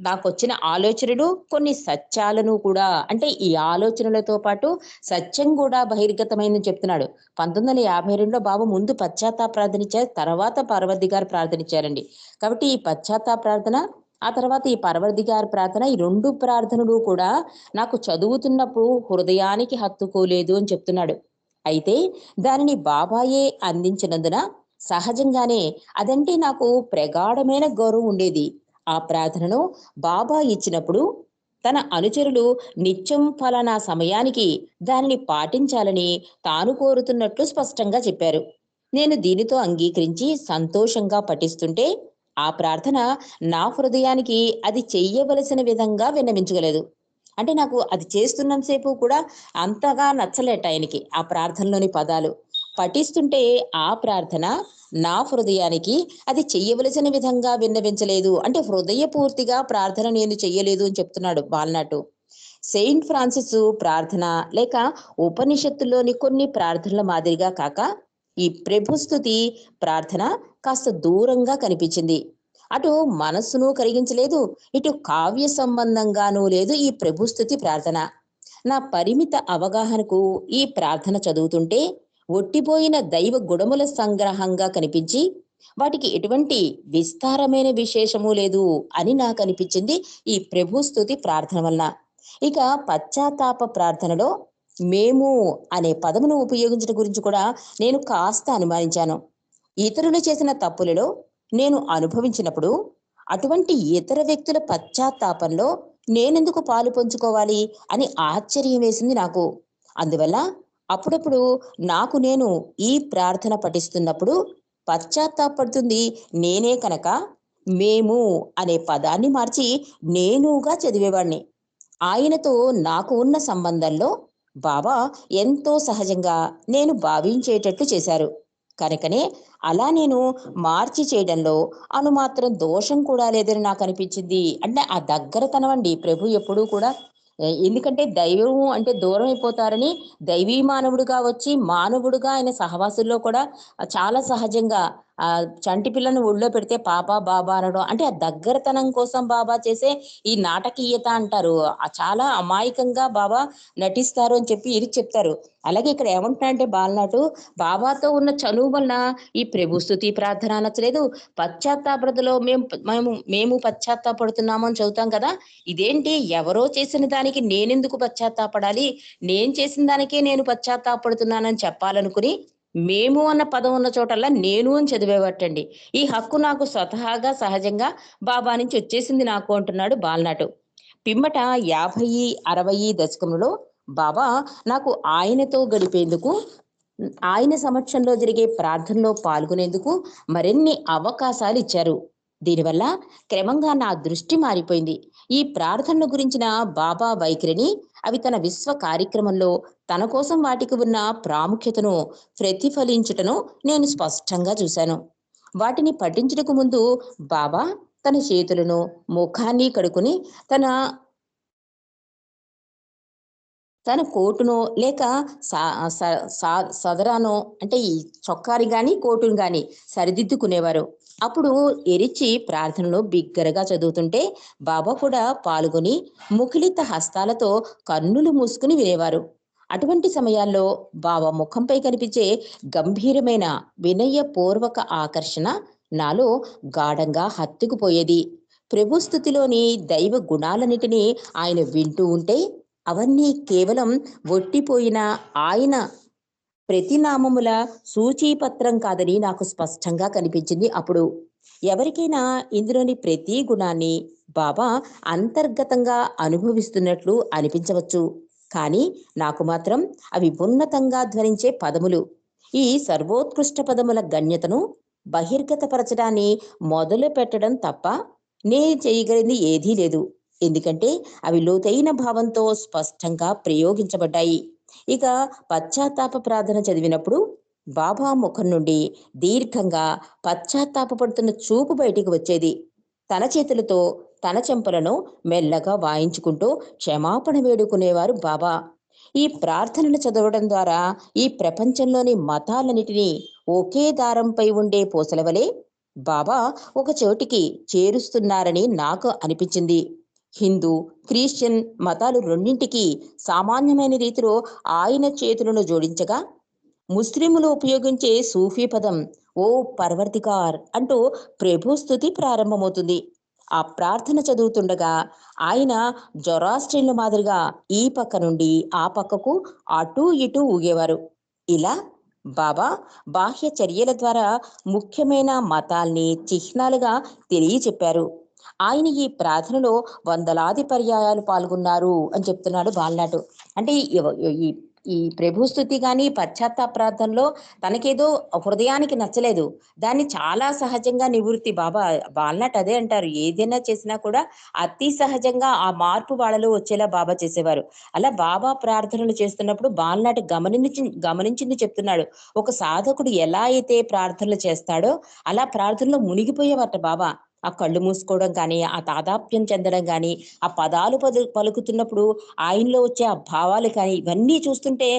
నాకొచ్చిన ఆలోచనలు కొన్ని సత్యాలను కూడా అంటే ఈ ఆలోచనలతో పాటు సత్యం కూడా బహిర్గతమైందని చెప్తున్నాడు. 1952లో బాబు ముందు పశ్చాత్తాప ప్రార్థన ఇచ్చారు. తర్వాత పరవర్థిగారు ప్రార్థన ఇచ్చారండి. కాబట్టి ఈ పశ్చాత్తాప ప్రార్థన, ఆ తర్వాత ఈ పరవర్థిగారి ప్రార్థన, ఈ 2 ప్రార్థనలు కూడా నాకు చదువుతున్నప్పుడు హృదయానికి హత్తుకోలేదు అని చెప్తున్నాడు. అయితే దానిని బాబాయే అందించినందున సహజంగానే అదంటే నాకు ప్రగాఢమైన గౌరవం ఉండేది. ఆ ప్రార్థనను బాబా ఇచ్చినప్పుడు తన అనుచరులు నిత్యం ఫలానా సమయానికి దానిని పాటించాలని తాను కోరుతున్నట్లు స్పష్టంగా చెప్పారు. నేను దీనితో అంగీకరించి సంతోషంగా పఠిస్తుంటే ఆ ప్రార్థన నా హృదయానికి అది చెయ్యవలసిన విధంగా విన్నవించగలేదు. అంటే నాకు అది చేస్తున్నంత సేపు కూడా అంతగా నచ్చలేట ఆయనకి ఆ ప్రార్థనలోని పదాలు. పఠిస్తుంటే ఆ ప్రార్థన నా హృదయానికి అది చెయ్యవలసిన విధంగా విన్నవించలేదు. అంటే హృదయపూర్తిగా ప్రార్థన నేను చెయ్యలేదు అని చెప్తున్నాడు బాలనాటు. సెయింట్ ఫ్రాన్సిస్ ప్రార్థన లేక ఉపనిషత్తులోని కొన్ని ప్రార్థనల మాదిరిగా కాక ఈ ప్రభుస్తుతి ప్రార్థన కాస్త దూరంగా కనిపించింది. అటు మనస్సును కరిగించలేదు, ఇటు కావ్య సంబంధంగానూ లేదు ఈ ప్రభుస్తుతి ప్రార్థన. నా పరిమిత అవగాహనకు ఈ ప్రార్థన చదువుతుంటే ఒట్టిపోయిన దైవ గుణముల సంగ్రహంగా కనిపించి వాటికి ఎటువంటి విస్తారమైన విశేషము లేదు అని నాకు అనిపించింది ఈ ప్రభుస్తుతి ప్రార్థన వలన. ఇక పశ్చాత్తాప ప్రార్థనలో మేము అనే పదమును ఉపయోగించడం గురించి కూడా నేను కాస్త అనుమానించాను. ఇతరులు చేసిన తప్పులలో నేను అనుభవించినప్పుడు అటువంటి ఇతర వ్యక్తుల పశ్చాత్తాపంలో నేనెందుకు పాలు పంచుకోవాలి అని ఆశ్చర్యం వేసింది నాకు. అందువల్ల అప్పుడప్పుడు నాకు నేను ఈ ప్రార్థన పఠిస్తున్నప్పుడు పశ్చాత్తాపడుతుంది నేనే కనుక మేము అనే పదాన్ని మార్చి నేనుగా చదివేవాణ్ణి. ఆయనతో నాకు ఉన్న సంబంధంలో బాబా ఎంతో సహజంగా నేను భావించేటట్లు చేశారు. కనుకనే అలా నేను మార్చి చేయడంలో అణుమాత్రం దోషం కూడా లేదని నాకు అనిపించింది. అంటే ఆ దగ్గరతనం అండి. ప్రభు ఎప్పుడూ కూడా ఎందుకంటే దైవం అంటే దూరం అయిపోతారని దైవీ మానవుడుగా వచ్చి మానవుడుగా ఆయన సహవాసుల్లో కూడా చాలా సహజంగా చంటి పిల్లని ఒళ్ళో పెడితే పాప బాబా అనడం అంటే ఆ దగ్గరతనం కోసం బాబా చేసే ఈ నాటకీయత అంటారు. చాలా అమాయకంగా బాబా నటిస్తారు అని చెప్పి ఇది చెప్తారు. అలాగే ఇక్కడ ఏమంటున్నాడంటే బాలనాటు బాబాతో ఉన్న చనువు వలన ఈ ప్రభు స్తుతి ప్రార్థన నచ్చలేదు. పశ్చాత్తాపతలో మేము పశ్చాత్తాపడుతున్నాము అని చదువుతాం కదా! ఇదేంటి ఎవరో చేసిన దానికి నేనెందుకు పశ్చాత్తాపడాలి? నేను చేసిన దానికే నేను పశ్చాత్తాపడుతున్నానని చెప్పాలనుకుని, మేము అన్న పదం ఉన్న చోటల్లా నేను అని చదివేవాటండి. ఈ హక్కు నాకు స్వతహాగా సహజంగా బాబా నుంచి వచ్చేసింది నాకు అంటున్నాడు బాలనాటు. పిమ్మట 50, 60 దశకంలో బాబా నాకు ఆయనతో గడిపేందుకు, ఆయన సమక్షంలో జరిగే ప్రార్థనలో పాల్గొనేందుకు మరిన్ని అవకాశాలిచ్చారు. దీనివల్ల క్రమంగా నా దృష్టి మారిపోయింది. ఈ ప్రార్థనల గురించిన బాబా వైఖరిని, అవి తన విశ్వ కార్యక్రమంలో తన కోసం వాటికి ఉన్న ప్రాముఖ్యతను ప్రతిఫలించుటను నేను స్పష్టంగా చూశాను. వాటిని పఠించుటకు ముందు బాబా తన చేతులను, ముఖాన్ని కడుక్కుని తన తన కోటునో లేక సా స సా సదరానో అంటే ఈ చొక్కాని గాని, కోటుని గాని సరిదిద్దుకునేవారు. అప్పుడు ఎరిచి ప్రార్థనలో బిగ్గరగా చదువుతుంటే బాబా కూడా పాల్గొని ముఖిలిత హస్తాలతో కన్నులు మూసుకుని వినేవారు. అటువంటి సమయాల్లో బాబా ముఖంపై కనిపించే గంభీరమైన వినయపూర్వక ఆకర్షణ నాలో గాఢంగా హత్తుకుపోయేది. ప్రభుస్థుతిలోని దైవ గుణాలన్నిటినీ ఆయన వింటూ ఉంటే అవన్నీ కేవలం ఒట్టిపోయిన ఆయన ప్రతినామముల సూచీపత్రం కాదని నాకు స్పష్టంగా కనిపించింది అప్పుడు. ఎవరికైనా ఇందులోని ప్రతి గుణాన్ని బాబా అంతర్గతంగా అనుభవిస్తున్నట్లు అనిపించవచ్చు. కానీ నాకు మాత్రం అవి ఉన్నతంగా ధ్వనించే పదములు. ఈ సర్వోత్కృష్ట పదముల గణ్యతను బహిర్గతపరచడాన్ని మొదలు పెట్టడం తప్ప నేను చేయగలిగింది ఏదీ లేదు. ఎందుకంటే అవి లోతైన భావంతో స్పష్టంగా ప్రయోగించబడ్డాయి. ఇక పశ్చాత్తాప ప్రార్థన చదివినప్పుడు బాబా ముఖం నుండి దీర్ఘంగా పశ్చాత్తాపపడుతున్న చూపు బయటికి వచ్చేది. తన చేతులతో తన చెంపలను మెల్లగా వాయించుకుంటూ క్షమాపణ వేడుకునేవారు బాబా. ఈ ప్రార్థనలు చదవడం ద్వారా ఈ ప్రపంచంలోని మతాలన్నిటినీ ఒకే దారంపై ఉండే పూసలవలే బాబా ఒక చోటికి చేరుస్తున్నారని నాకు అనిపించింది. హిందూ, క్రిస్టియన్ మతాలు రెండింటికి సామాన్యమైన రీతిలో ఆయన చేతులను జోడించగా, ముస్లింలు ఉపయోగించే సూఫీ పదం ఓ పర్వర్తికార్ అంటూ ప్రభు స్తుతి ప్రారంభమవుతుంది. ఆ ప్రార్థన చదువుతుండగా ఆయన జొరాస్ట్రియన్ల మాదిరిగా ఈ పక్క నుండి ఆ పక్కకు అటూ ఇటూ ఊగేవారు. ఇలా బాబా బాహ్య చర్యల ద్వారా ముఖ్యమైన మతాల్ని చిహ్నాలుగా తెలియచెప్పారు. ఆయన ఈ ప్రార్థనలో వందలాది పర్యాయాలు పాల్గొన్నారు అని చెప్తున్నాడు బాలనాటు. అంటే ఈ ఈ ప్రభు స్తుతి గాని పశ్చాత్తాప ప్రార్థనలో తనకేదో హృదయానికి నచ్చలేదు. దాన్ని చాలా సహజంగా నివృత్తి బాలనాటు అదే అంటారు. ఏదైనా చేసినా కూడా అతి సహజంగా ఆ మార్పు వాళ్ళలో వచ్చేలా బాబా చేసేవారు. అలా బాబా ప్రార్థనలు చేస్తున్నప్పుడు బాలనాటి గమనించింది చెప్తున్నాడు. ఒక సాధకుడు ఎలా అయితే ప్రార్థనలు చేస్తాడో అలా ప్రార్థనలో మునిగిపోయేవారట బాబా. ఆ కళ్ళు మూసుకోవడం కానీ, ఆ తాదాప్యం చెందడం గానీ, ఆ పదాలు పలుకుతున్నప్పుడు ఆయనలో వచ్చే ఆ భావాలు కానీ, ఇవన్నీ చూస్తుంటే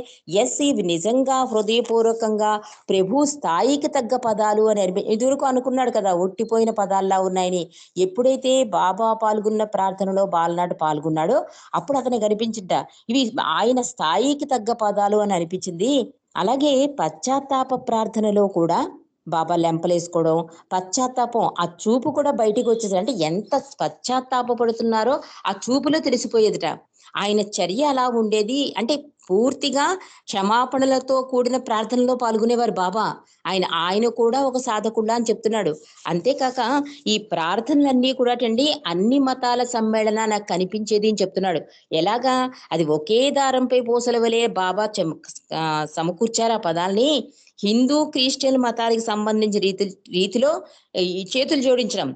ఇవి నిజంగా హృదయపూర్వకంగా ప్రభు స్థాయికి తగ్గ పదాలు అని ఇదివరకు అనుకున్నాడు కదా! ఒట్టిపోయిన పదాల్లా ఉన్నాయని. ఎప్పుడైతే బాబా పాల్గొన్న ప్రార్థనలో బాలనాడు పాల్గొన్నాడో, అప్పుడు అతనికి అనిపించింట. ఇవి ఆయన స్థాయికి తగ్గ పదాలు అని అనిపించింది. అలాగే పశ్చాత్తాప ప్రార్థనలో కూడా బాబా లెంపలేసుకోవడం, పశ్చాత్తాపం ఆ చూపు కూడా బయటికొచ్చేది. అంటే ఎంత పశ్చాత్తాపపడుతున్నారో ఆ చూపులో తెలిసిపోయేదిట. ఆయన చర్య అలా ఉండేది. అంటే పూర్తిగా క్షమాపణలతో కూడిన ప్రార్థనలో పాల్గొనేవారు బాబా. ఆయన కూడా ఒక సాధకుడులా అని చెప్తున్నాడు. అంతేకాక ఈ ప్రార్థనలన్నీ కూడాటండి అన్ని మతాల సమ్మేళన నాకు కనిపించేది అని చెప్తున్నాడు. ఎలాగా? అది ఒకే దారంపై పూసల వలె బాబా సమకూర్చారు ఆ పదాల్ని. హిందూ, క్రిస్టియన్ మతాలకు సంబంధించిన రీతిలో ఈ చేతులు జోడించడం.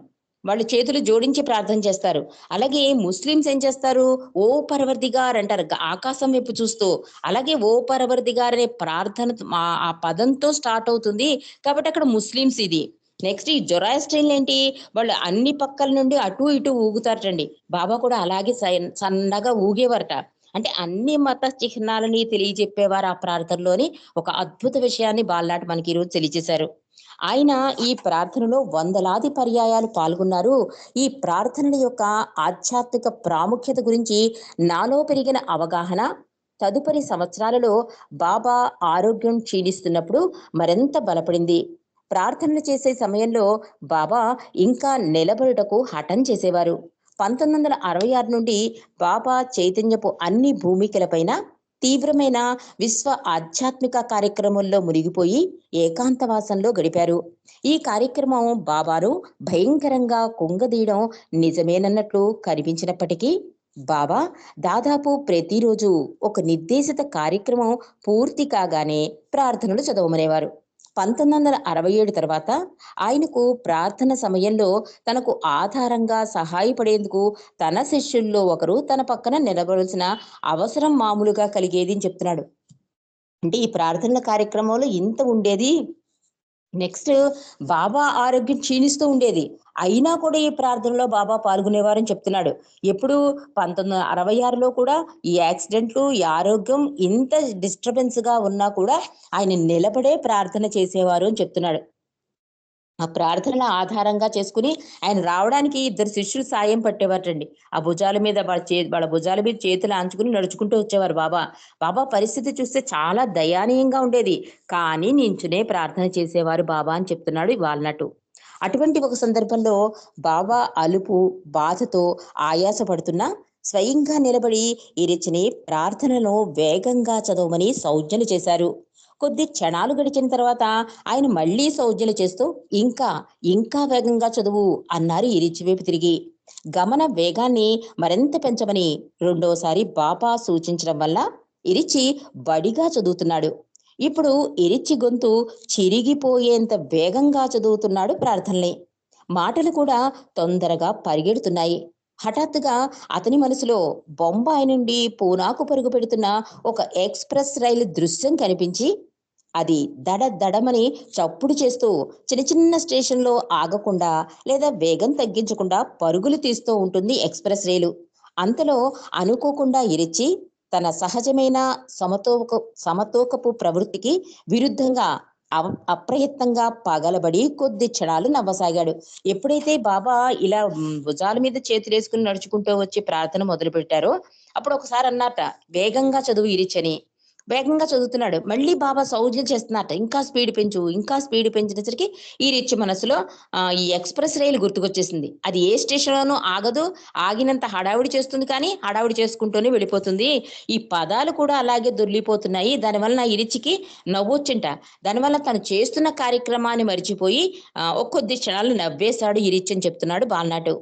వాళ్ళు చేతులు జోడించి ప్రార్థన చేస్తారు. అలాగే ముస్లిమ్స్ ఏం చేస్తారు? ఓ పరవర్దిగార్ అంటారు. ఆకాశం వైపు చూస్తూ. అలాగే ఓ పరవర్దిగార్ అనే ప్రార్థన ఆ పదంతో స్టార్ట్ అవుతుంది. కాబట్టి అక్కడ ముస్లిమ్స్ ఇది. నెక్స్ట్ ఈ జొరాస్ట్రియన్లు ఏంటి, వాళ్ళు అన్ని పక్కల నుండి అటు ఇటు ఊగుతారటండి. బాబా కూడా అలాగే సన్నగా ఊగేవారట. అంటే అన్ని మత చిహ్నాలని తెలియజెప్పేవారు ఆ ప్రార్థనలోని. ఒక అద్భుత విషయాన్ని బాలనాటి మనకి ఈరోజు తెలియజేశారు. ఆయన ఈ ప్రార్థనలో వందలాది పర్యాయాలు పాల్గొన్నారు. ఈ ప్రార్థనల యొక్క ఆధ్యాత్మిక ప్రాముఖ్యత గురించి నాలో పెరిగిన అవగాహన తదుపరి సంవత్సరాలలో బాబా ఆరోగ్యం క్షీణిస్తున్నప్పుడు మరింత బలపడింది. ప్రార్థనలు చేసే సమయంలో బాబా ఇంకా నిలబడుటకు హఠం చేసేవారు. 1966 నుండి బాబా చైతన్యపు అన్ని భూమికలపైన తీవ్రమైన విశ్వ ఆధ్యాత్మిక కార్యక్రమంలో మునిగిపోయి ఏకాంతవాసంలో గడిపారు. ఈ కార్యక్రమం బాబాను భయంకరంగా కుంగదీయడం నిజమేనన్నట్లు కనిపించినప్పటికీ బాబా దాదాపు ప్రతిరోజు ఒక నిర్దేశిత కార్యక్రమం పూర్తి కాగానే ప్రార్థనలు చదవమనేవారు. 1967 తర్వాత ఆయనకు ప్రార్థన సమయంలో తనకు ఆధారంగా సహాయపడేందుకు తన శిష్యుల్లో ఒకరు తన పక్కన నిలబడాల్సిన అవసరం మామూలుగా కలిగేది అని చెప్తున్నాడు. అంటే ఈ ప్రార్థనల కార్యక్రమంలో ఇంత ఉండేది. నెక్స్ట్ బాబా ఆరోగ్యం క్షీణిస్తూ ఉండేది. అయినా కూడా ఈ ప్రార్థనలో బాబా పాల్గొనేవారని చెప్తున్నాడు. ఎప్పుడు 1966లో కూడా ఈ యాక్సిడెంట్లు, ఈ ఆరోగ్యం ఇంత డిస్టర్బెన్స్‌గా ఉన్నా కూడా ఆయన నిలబడే ప్రార్థన చేసేవారు అని చెప్తున్నాడు. ఆ ప్రార్థనల ఆధారంగా చేసుకుని ఆయన రావడానికి ఇద్దరు శిష్యులు సాయం పట్టేవారటండి. ఆ భుజాల మీద వాళ్ళ భుజాల మీద చేతులు ఆంచుకుని నడుచుకుంటూ వచ్చేవారు బాబా. బాబా పరిస్థితి చూస్తే చాలా దయానీయంగా ఉండేది. కానీ నించునే ప్రార్థన చేసేవారు బాబా అని చెప్తున్నాడు వాల్నటు. అటువంటి ఒక సందర్భంలో బాబా అలుపు, బాధతో ఆయాస పడుతున్నా స్వయంగా నిలబడి ఇరిచిని ప్రార్థనను వేగంగా చదవమని సౌజ్ఞలు చేశారు. కొద్ది క్షణాలు గడిచిన తర్వాత ఆయన మళ్లీ సౌజ్ఞలు చేస్తూ ఇంకా ఇంకా వేగంగా చదువు అన్నారు ఇరిచి వైపు తిరిగి. గమన వేగాన్ని మరింత పెంచమని రెండోసారి బాబా సూచించడం వల్ల ఇరిచి బడిగా చదువుతున్నాడు. ఇప్పుడు ఇరిచి గొంతు చిరిగిపోయేంత వేగంగా చదువుతున్నాడు ప్రార్థనల్ని. మాటలు కూడా తొందరగా పరిగెడుతున్నాయి. హఠాత్తుగా అతని మనసులో బొంబాయి నుండి పూనాకు పరుగు పెడుతున్న ఒక ఎక్స్‌ప్రెస్ రైలు దృశ్యం కనిపించి అది దడ దడమని చప్పుడు చేస్తూ చిన్న చిన్న స్టేషన్‌లో ఆగకుండా లేదా వేగం తగ్గించకుండా పరుగులు తీస్తూ ఉంటుంది ఎక్స్‌ప్రెస్ రైలు. అంతలో అనుకోకుండా ఇరిచి తన సహజమైన సమతూకపు ప్రవృత్తికి విరుద్ధంగా అప్రయత్నంగా పగలబడి కొద్ది క్షణాలు నవ్వసాగాడు. ఎప్పుడైతే బాబా ఇలా భుజాల మీద చేతులేసుకుని నడుచుకుంటూ వచ్చి ప్రార్థన మొదలుపెట్టారో అప్పుడు ఒకసారి అన్నారట, "వేగంగా చదువు ఇరిచని." వేగంగా చదువుతున్నాడు. మళ్ళీ బాబా సౌజ్ఞలు చేస్తున్నట్ట. ఇంకా స్పీడ్ పెంచు, ఇంకా స్పీడ్ పెంచేసరికి ఈ రిచ్ మనసులో ఈ ఎక్స్‌ప్రెస్ రైలు గుర్తుకొచ్చేసింది. అది ఏ స్టేషన్‌లోనూ ఆగదు. ఆగినంత హడావిడి చేస్తుంది కానీ, హడావిడి చేసుకుంటూనే వెళ్ళిపోతుంది. ఈ పదాలు కూడా అలాగే దొర్లిపోతున్నాయి. దానివలన ఈ రిచ్‌కి నవ్వొచ్చింట. దానివల్ల తను చేస్తున్న కార్యక్రమాన్ని మరిచిపోయి ఒక కొద్ది క్షణాలు నవ్వేశాడు ఈ రిచ్ అని చెప్తున్నాడు బాలనాటు.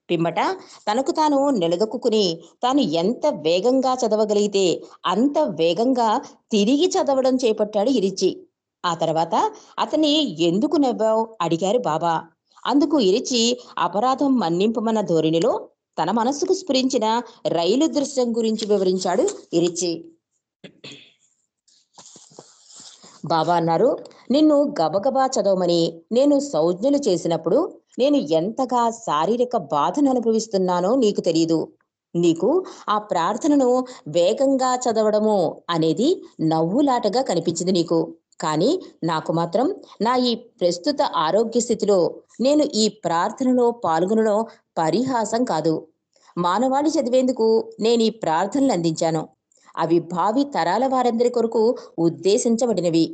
పిమ్మట తనకు తాను నిలదొక్కుని తాను ఎంత వేగంగా చదవగలిగితే అంత వేగంగా తిరిగి చదవడం చేపట్టాడు ఇరిచి. ఆ తర్వాత అతన్ని ఎందుకు నవ్వావు అడిగారు బాబా. అందుకు ఇరిచి అపరాధం మన్నింపమన్న ధోరణిలో తన మనస్సుకు స్ఫురించిన రైలు దృశ్యం గురించి వివరించాడు ఇరిచి. బాబా అన్నారు, నిన్ను గబగబా చదవమని నేను సౌజ్ఞలు చేసినప్పుడు నేను ఎంతగా శారీరక బాధను అనుభవిస్తున్నానో నీకు తెలియదు. నీకు ఆ ప్రార్థనను వేగంగా చదవడము అనేది నవ్వులాటగా కనిపించింది నీకు. కానీ నాకు మాత్రం నా ఈ ప్రస్తుత ఆరోగ్య స్థితిలో నేను ఈ ప్రార్థనలో పాల్గొనడం పరిహాసం కాదు. మానవాళి చదివేందుకు నేను ఈ ప్రార్థనలు అందించాను. అవి భావి తరాల వారందరి కొరకు ఉద్దేశించబడినవి.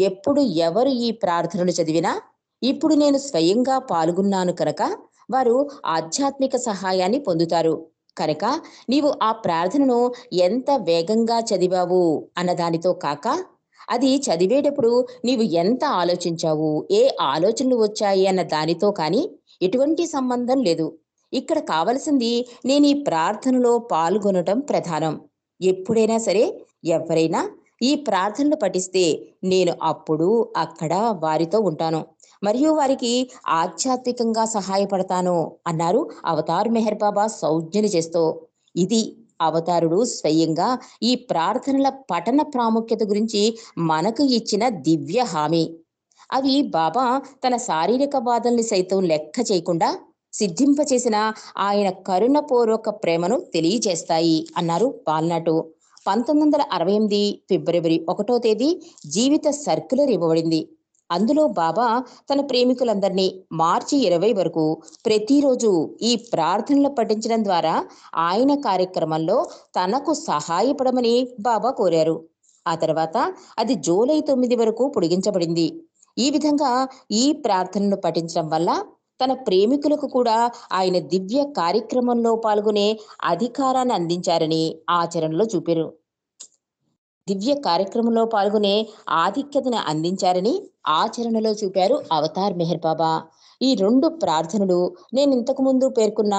ఎప్పుడు ఎవరు ఈ ప్రార్థనలు చదివినా ఇప్పుడు నేను స్వయంగా పాల్గొన్నాను కనుక వారు ఆధ్యాత్మిక సహాయాన్ని పొందుతారు. కనుక నీవు ఆ ప్రార్థనను ఎంత వేగంగా చదివావు అన్నదానితో కాక అది చదివేటప్పుడు నీవు ఎంత ఆలోచించావు, ఏ ఆలోచనలు వచ్చాయి అన్న దానితో కానీ ఎటువంటి సంబంధం లేదు. ఇక్కడ కావలసింది నేను ఈ ప్రార్థనలో పాల్గొనటం ప్రధానం. ఎప్పుడైనా సరే ఎవరైనా ఈ ప్రార్థనలు పఠిస్తే నేను అప్పుడు అక్కడ వారితో ఉంటాను మరియు వారికి ఆధ్యాత్మికంగా సహాయపడతాను అన్నారు అవతార్ మెహర్ బాబా సౌజ్ఞలు చేస్తూ. ఇది అవతారుడు స్వయంగా ఈ ప్రార్థనల పఠన ప్రాముఖ్యత గురించి మనకు ఇచ్చిన దివ్య హామీ. అవి బాబా తన శారీరక బాధల్ని సైతం లెక్క చేయకుండా సిద్ధింపచేసిన ఆయన కరుణపూర్వక ప్రేమను తెలియజేస్తాయి అన్నారు బాల్నాటు. 1968 ఫిబ్రవరి 1 జీవిత సర్క్యులర్ ఇవ్వబడింది. అందులో బాబా తన ప్రేమికులందరినీ మార్చి 20 వరకు ప్రతిరోజు ఈ ప్రార్థనలు పఠించడం ద్వారా ఆయన కార్యక్రమంలో తనకు సహాయపడమని బాబా కోరారు. ఆ తర్వాత అది జూలై 9 వరకు పొడిగించబడింది. ఈ విధంగా ఈ ప్రార్థనను పఠించడం వల్ల తన ప్రేమికులకు కూడా ఆయన దివ్య కార్యక్రమంలో పాల్గొనే అధికారాన్ని అందించారని ఆచరణలో చూపారు. దివ్య కార్యక్రమంలో పాల్గొనే ఆధిక్యతను అందించారని ఆచరణలో చూపారు అవతార్ మెహర్ బాబా. ఈ 2 ప్రార్థనలు నేను ఇంతకు ముందు పేర్కొన్న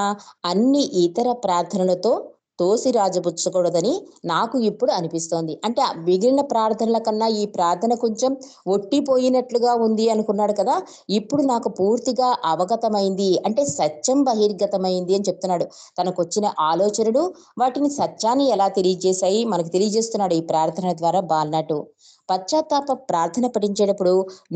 అన్ని ఇతర ప్రార్థనలతో తోసిరాజబుచ్చకూడదని నాకు ఇప్పుడు అనిపిస్తోంది. అంటే మిగిలిన ప్రార్థనల కన్నా ఈ ప్రార్థన కొంచెం ఒట్టిపోయినట్లుగా ఉంది అనుకున్నాడు కదా. ఇప్పుడు నాకు పూర్తిగా అవగతమైంది, అంటే సత్యం బహిర్గతమైంది అని చెప్తున్నాడు. తనకొచ్చిన ఆలోచనలు వాటిని సత్యాన్ని ఎలా తెలియజేశాయి మనకు తెలియజేస్తున్నాడు ఈ ప్రార్థన ద్వారా బాల్నాటు. పశ్చాత్తాప ప్రార్థన పఠించేటప్పుడు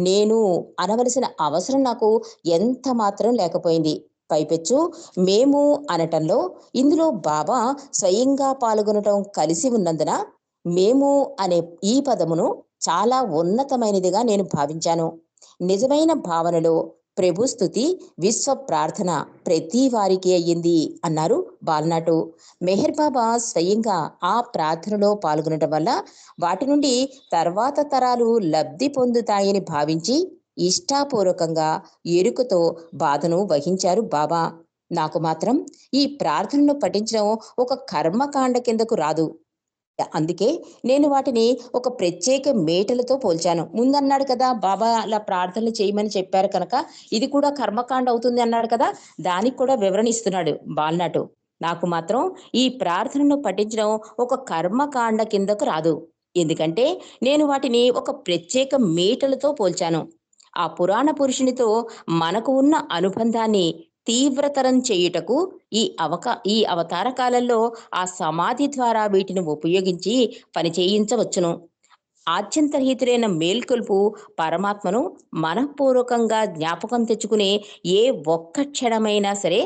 నేను అనవలసిన అవసరం నాకు ఎంత మాత్రం లేకపోయింది. పైపెచ్చు మేము అనటంలో ఇందులో బాబా స్వయంగా పాల్గొనటం కలిసి ఉన్నందున మేము అనే ఈ పదమును చాలా ఉన్నతమైనదిగా నేను భావించాను. నిజమైన భావనలో ప్రభు స్తుతి విశ్వ ప్రార్థన ప్రతి వారికి అయ్యింది అన్నారు బాల్నాటు. మెహర్ బాబా స్వయంగా ఆ ప్రార్థనలో పాల్గొనడం వల్ల వాటి నుండి తర్వాత తరాలు లబ్ధి పొందుతాయని భావించి ఇష్టాపూర్వకంగా ఎరుకతో బాధను వహించారు బాబా. నాకు మాత్రం ఈ ప్రార్థనను పఠించడం ఒక కర్మకాండ కిందకు రాదు. అందుకే నేను వాటిని ఒక ప్రత్యేక మేటలతో పోల్చాను. ముందన్నాడు కదా బాబా అలా ప్రార్థనలు చేయమని చెప్పారు కనుక ఇది కూడా కర్మకాండ అవుతుంది అన్నాడు కదా, దానికి కూడా వివరణ ఇస్తున్నాడు బాల్నాటు. నాకు మాత్రం ఈ ప్రార్థనను పఠించడం ఒక కర్మకాండ కిందకు రాదు. ఎందుకంటే నేను వాటిని ఒక ప్రత్యేక మేటలతో పోల్చాను. ఆ పురాణ పురుషునితో మనకు ఉన్న అనుబంధాన్ని తీవ్రతరం చేయుటకు ఈ అవతార కాలంలో ఆ సమాధి ద్వారా వీటిని ఉపయోగించి పని చేయించవచ్చును. ఆత్యంతరహితులైన మేల్కొల్పు పరమాత్మను మనఃపూర్వకంగా జ్ఞాపకం తెచ్చుకునే ఏ ఒక్క క్షణమైనా సరే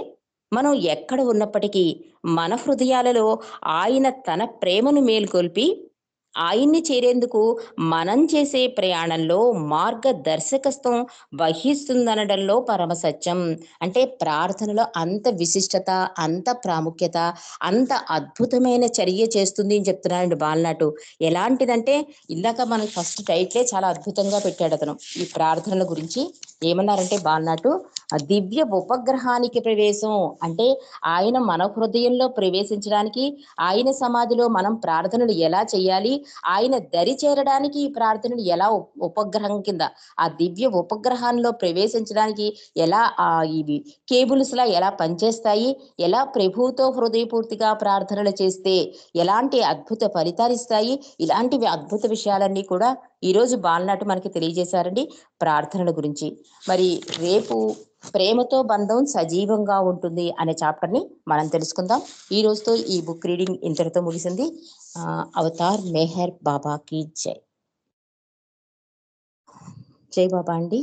మనం ఎక్కడ ఉన్నప్పటికీ మన హృదయాలలో ఆయన తన ప్రేమను మేల్కొల్పి ఆయన్ని చేరేందుకు మనం చేసే ప్రయాణంలో మార్గదర్శకత్వం వహిస్తుందనడంలో పరమసత్యం. అంటే ప్రార్థనలో అంత విశిష్టత, అంత ప్రాముఖ్యత, అంత అద్భుతమైన చర్య చేస్తుంది అని చెప్తున్నాడండి బాల్నాటు. ఎలాంటిదంటే ఇందాక మనకు ఫస్ట్ టైటిలే చాలా అద్భుతంగా పెట్టాడు అతను ఈ ప్రార్థనల గురించి. ఏమన్నారంటే బాల్నాటు, ఆ దివ్య ఉపగ్రహానికి ప్రవేశం అంటే ఆయన మన హృదయంలో ప్రవేశించడానికి, ఆయన సమాధిలో మనం ప్రార్థనలు ఎలా చేయాలి, ఆయన దరి చేరడానికి ఈ ప్రార్థనలు ఎలా ఉపగ్రహం కింద ఆ దివ్య ఉపగ్రహాల్లో ప్రవేశించడానికి ఎలా ఇవి కేబుల్స్ లా ఎలా పనిచేస్తాయి, ఎలా ప్రభువుతో హృదయపూర్తిగా ప్రార్థనలు చేస్తే ఎలాంటి అద్భుత ఫలితాలు ఇస్తాయి, ఇలాంటివి అద్భుత విషయాలన్నీ కూడా ఈరోజు బాల్నాటు మనకి తెలియజేశారండి ప్రార్థనల గురించి. మరి రేపు ప్రేమతో బంధం సజీవంగా ఉంటుంది అనే చాప్టర్ని మనం తెలుసుకుందాం. ఈ రోజుతో ఈ బుక్ రీడింగ్ ఇంతటితో ముగిసింది. అవతార్ మెహర్ బాబా की जय. जय बाबा अंडी.